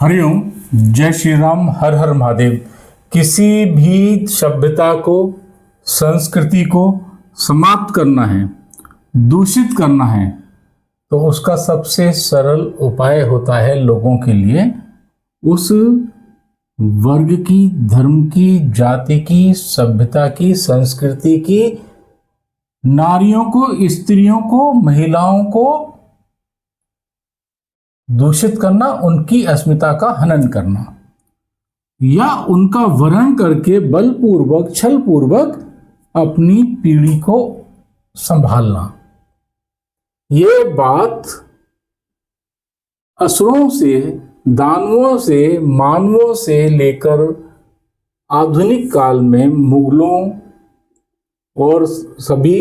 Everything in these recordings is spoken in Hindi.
हरिओम। जय श्री राम। हर हर महादेव। किसी भी सभ्यता को, संस्कृति को समाप्त करना है, दूषित करना है, तो उसका सबसे सरल उपाय होता है लोगों के लिए उस वर्ग की, धर्म की, जाति की, सभ्यता की, संस्कृति की, नारियों को, स्त्रियों को, महिलाओं को दूषित करना, उनकी अस्मिता का हनन करना या उनका वरण करके बलपूर्वक, छलपूर्वक अपनी पीढ़ी को संभालना। ये बात असुरों से, दानवों से, मानवों से लेकर आधुनिक काल में मुगलों और सभी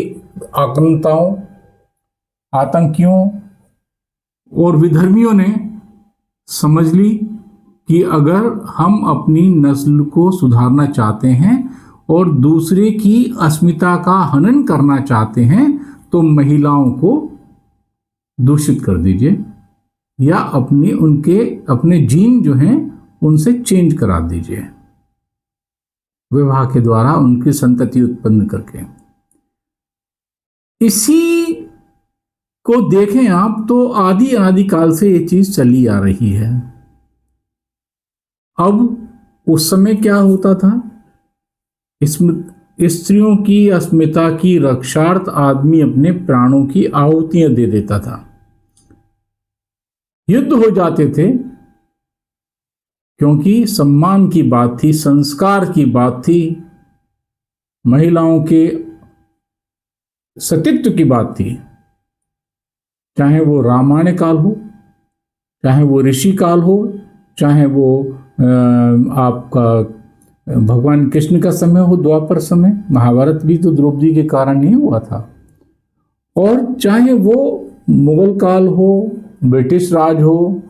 आक्रांताओं, आतंकियों और विधर्मियों ने समझ ली कि अगर हम अपनी नस्ल को सुधारना चाहते हैं और दूसरे की अस्मिता का हनन करना चाहते हैं तो महिलाओं को दूषित कर दीजिए या अपने जीन जो हैं उनसे चेंज करा दीजिए, विवाह के द्वारा उनकी संतति उत्पन्न करके। इसी को देखें आप तो आदि काल से ये चीज चली आ रही है। अब उस समय क्या होता था, स्त्रियों की अस्मिता की रक्षार्थ आदमी अपने प्राणों की आहुतियां दे देता था। युद्ध हो जाते थे क्योंकि सम्मान की बात थी, संस्कार की बात थी, महिलाओं के सतीत्व की बात थी। चाहे वो रामायण काल हो, चाहे वो ऋषि काल हो, चाहे वो आपका भगवान कृष्ण का समय हो, द्वापर समय, महाभारत भी तो द्रौपदी के कारण नहीं हुआ था, और चाहे वो मुगल काल हो, ब्रिटिश राज हो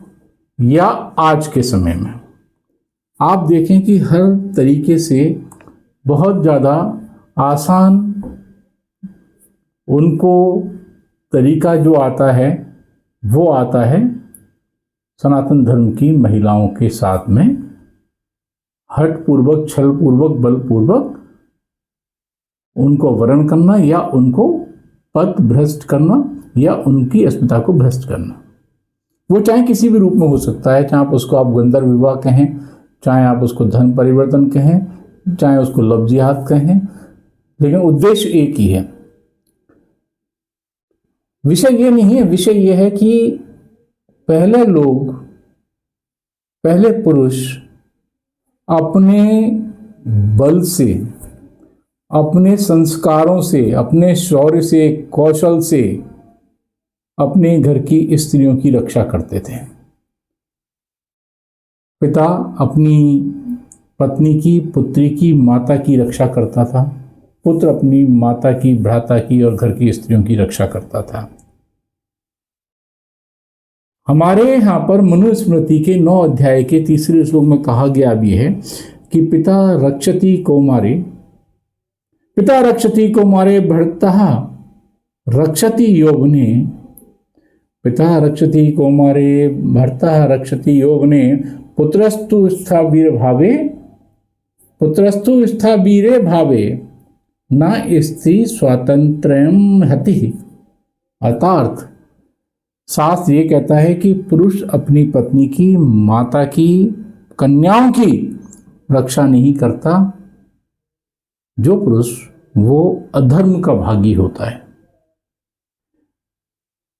या आज के समय में, आप देखें कि हर तरीके से बहुत ज़्यादा आसान उनको तरीका जो आता है वो आता है सनातन धर्म की महिलाओं के साथ में हठपूर्वक, छलपूर्वक, बलपूर्वक उनको वरण करना या उनको पथ भ्रष्ट करना या उनकी अस्मिता को भ्रष्ट करना। वो चाहे किसी भी रूप में हो सकता है, चाहे आप गंधर्व विवाह कहें, चाहे आप उसको धन परिवर्तन कहें, चाहे उसको लव जिहाद कहें, लेकिन उद्देश्य एक ही है। विषय ये नहीं है, विषय ये है कि पहले लोग, पहले पुरुष अपने बल से, अपने संस्कारों से, अपने शौर्य से, कौशल से अपने घर की स्त्रियों की रक्षा करते थे। पिता अपनी पत्नी की, पुत्री की, माता की रक्षा करता था, पुत्र अपनी माता की, भ्राता की और घर की स्त्रियों की रक्षा करता था। हमारे यहाँ पर मनुस्मृति के 9 अध्याय के 3 श्लोक में कहा गया भी है कि पिता रक्षति कौमारे भर्तः रक्षति यौवने, पिता रक्षति कौमारे भर्तः रक्षति यौवने, पुत्रस्तु स्थावीरे भावे न स्त्री स्वातंत्र्यम हति। अर्थात शास्त्र ये कहता है कि पुरुष अपनी पत्नी की, माता की, कन्याओं की रक्षा नहीं करता। जो पुरुष वो अधर्म का भागी होता है।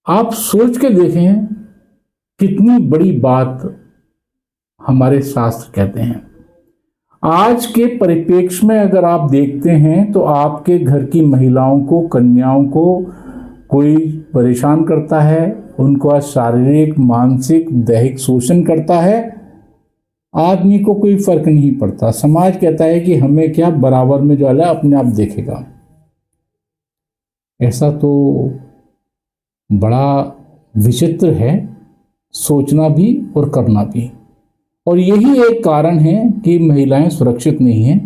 आप सोच के देखें कितनी बड़ी बात हमारे शास्त्र कहते हैं। आज के परिप्रेक्ष्य में अगर आप देखते हैं तो आपके घर की महिलाओं को, कन्याओं को कोई परेशान करता है, उनको शारीरिक, मानसिक, दैहिक शोषण करता है, आदमी को कोई फर्क नहीं पड़ता। समाज कहता है कि हमें क्या, बराबर में जो है अपने आप देखेगा। ऐसा तो बड़ा विचित्र है, सोचना भी और करना भी। और यही एक कारण है कि महिलाएं सुरक्षित नहीं हैं,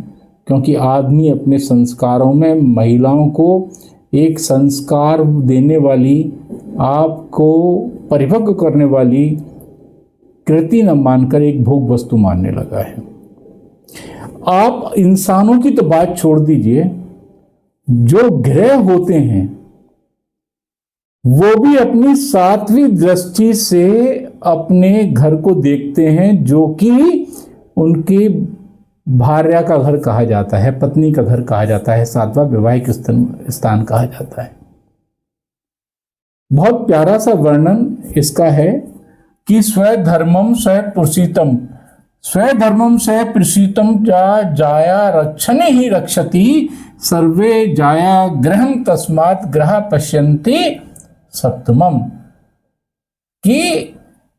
क्योंकि आदमी अपने संस्कारों में महिलाओं को एक संस्कार देने वाली, आपको परिपक्व करने वाली, कृति न मानकर एक भोग वस्तु मानने लगा है। आप इंसानों की तो बात छोड़ दीजिए, जो ग्रह होते हैं वो भी अपनी सातवीं दृष्टि से अपने घर को देखते हैं, जो कि उनकी भार्या का घर कहा जाता है, पत्नी का घर कहा जाता है, सातवां वैवाहिक स्थान कहा जाता है। बहुत प्यारा सा वर्णन इसका है कि स्वधर्मम स पुरुषितम, स्वधर्मम स पुरुषितम जाया रक्षणे ही रक्षति, सर्वे जाया ग्रहम तस्मात् ग्रह पश्यन्ति सप्तमम। कि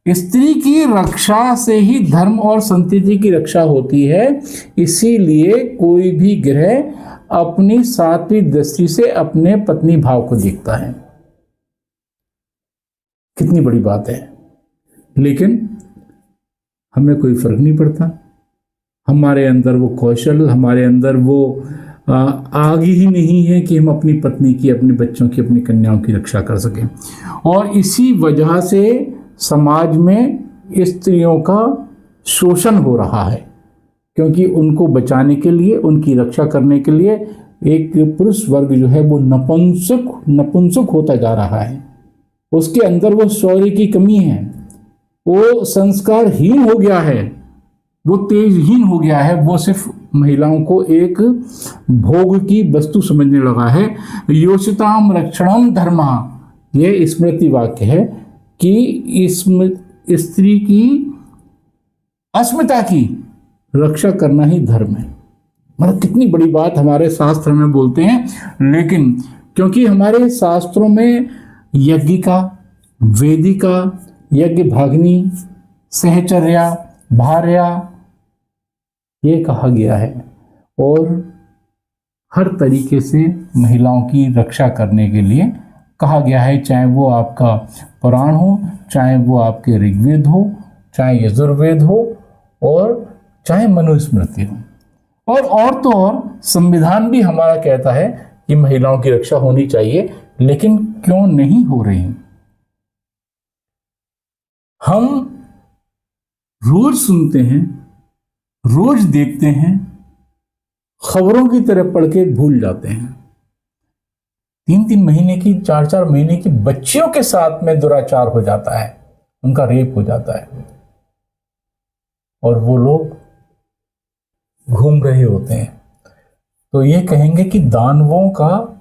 स्त्री की रक्षा से ही धर्म और संतति की रक्षा होती है, इसीलिए कोई भी ग्रह अपनी सातवीं दृष्टि से अपने पत्नी भाव को देखता है। कितनी बड़ी बात है। लेकिन हमें कोई फर्क नहीं पड़ता, हमारे अंदर वो कौशल, हमारे अंदर वो आग ही नहीं है कि हम अपनी पत्नी की, अपने बच्चों की, अपनी कन्याओं की रक्षा कर सकें। और इसी वजह से समाज में स्त्रियों का शोषण हो रहा है, क्योंकि उनको बचाने के लिए, उनकी रक्षा करने के लिए एक पुरुष वर्ग जो है वो नपुंसक होता जा रहा है। उसके अंदर वो शौर्य की कमी है, वो संस्कारहीन हो गया है, वो तेजहीन हो गया है, वो सिर्फ महिलाओं को एक भोग की वस्तु समझने लगा है। योषिताम रक्षणम धर्म, यह स्मृति वाक्य है कि स्त्री की अस्मिता की रक्षा करना ही धर्म है। मतलब कितनी बड़ी बात हमारे शास्त्र में बोलते हैं। लेकिन क्योंकि हमारे शास्त्रों में यज्ञिका, वेदिका, यज्ञ भागिनी, सहचर्या, भार्या ये कहा गया है, और हर तरीके से महिलाओं की रक्षा करने के लिए कहा गया है, चाहे वो आपका पुराण हो, चाहे वो आपके ऋग्वेद हो, चाहे यजुर्वेद हो, और चाहे मनुस्मृति हो। और तो और संविधान भी हमारा कहता है कि महिलाओं की रक्षा होनी चाहिए। लेकिन क्यों नहीं हो रही? हम रोज सुनते हैं, रोज देखते हैं, खबरों की तरह पढ़ के भूल जाते हैं। 3-3 महीने की, 4-4 महीने की बच्चियों के साथ में दुराचार हो जाता है, उनका रेप हो जाता है, और वो लोग घूम रहे होते हैं। तो ये कहेंगे कि दानवों का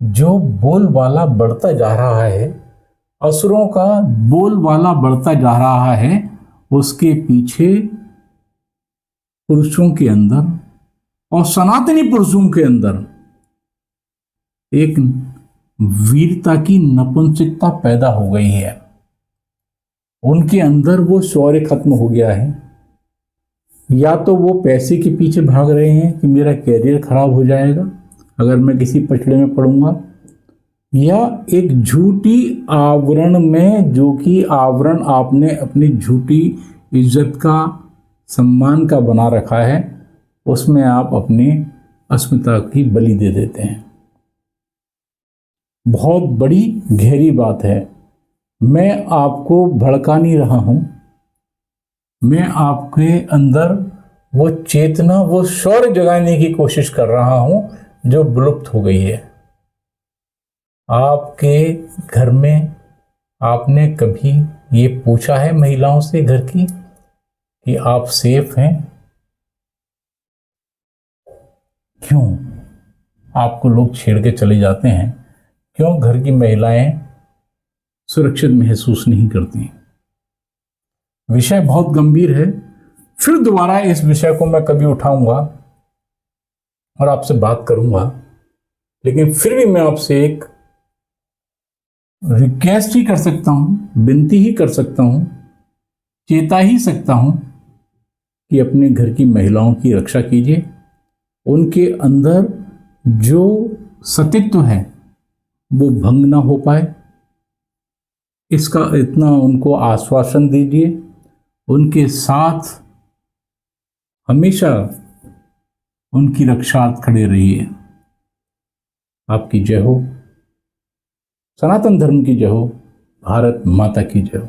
जो बोलबाला बढ़ता जा रहा है, असुरों का बोलबाला बढ़ता जा रहा है, उसके पीछे पुरुषों के अंदर और सनातनी पुरुषों के अंदर एक वीरता की नपुंसकता पैदा हो गई है। उनके अंदर वो शौर्य खत्म हो गया है। या तो वो पैसे के पीछे भाग रहे हैं कि मेरा कैरियर खराब हो जाएगा अगर मैं किसी पछड़े में पड़ूंगा, या एक झूठी आवरण में, जो कि आवरण आपने अपनी झूठी इज्जत का, सम्मान का बना रखा है, उसमें आप अपनी अस्मिता की बलि दे देते हैं। बहुत बड़ी गहरी बात है। मैं आपको भड़का नहीं रहा हूं, मैं आपके अंदर वो चेतना, वो शौर्य जगाने की कोशिश कर रहा हूं जो विलुप्त हो गई है। आपके घर में आपने कभी ये पूछा है महिलाओं से घर की कि आप सेफ हैं? क्यों आपको लोग छेड़ के चले जाते हैं? क्यों घर की महिलाएं सुरक्षित महसूस नहीं करती? विषय बहुत गंभीर है। फिर दोबारा इस विषय को मैं कभी उठाऊंगा और आपसे बात करूंगा, लेकिन फिर भी मैं आपसे एक रिक्वेस्ट ही कर सकता हूं, विनती ही कर सकता हूं, चेता ही सकता हूं कि अपने घर की महिलाओं की रक्षा कीजिए। उनके अंदर जो सतीत्व है वो भंग ना हो पाए, इसका इतना उनको आश्वासन दीजिए। उनके साथ हमेशा उनकी रक्षार्थ खड़े रहिए। आपकी जय हो, सनातन धर्म की जय हो, भारत माता की जय हो।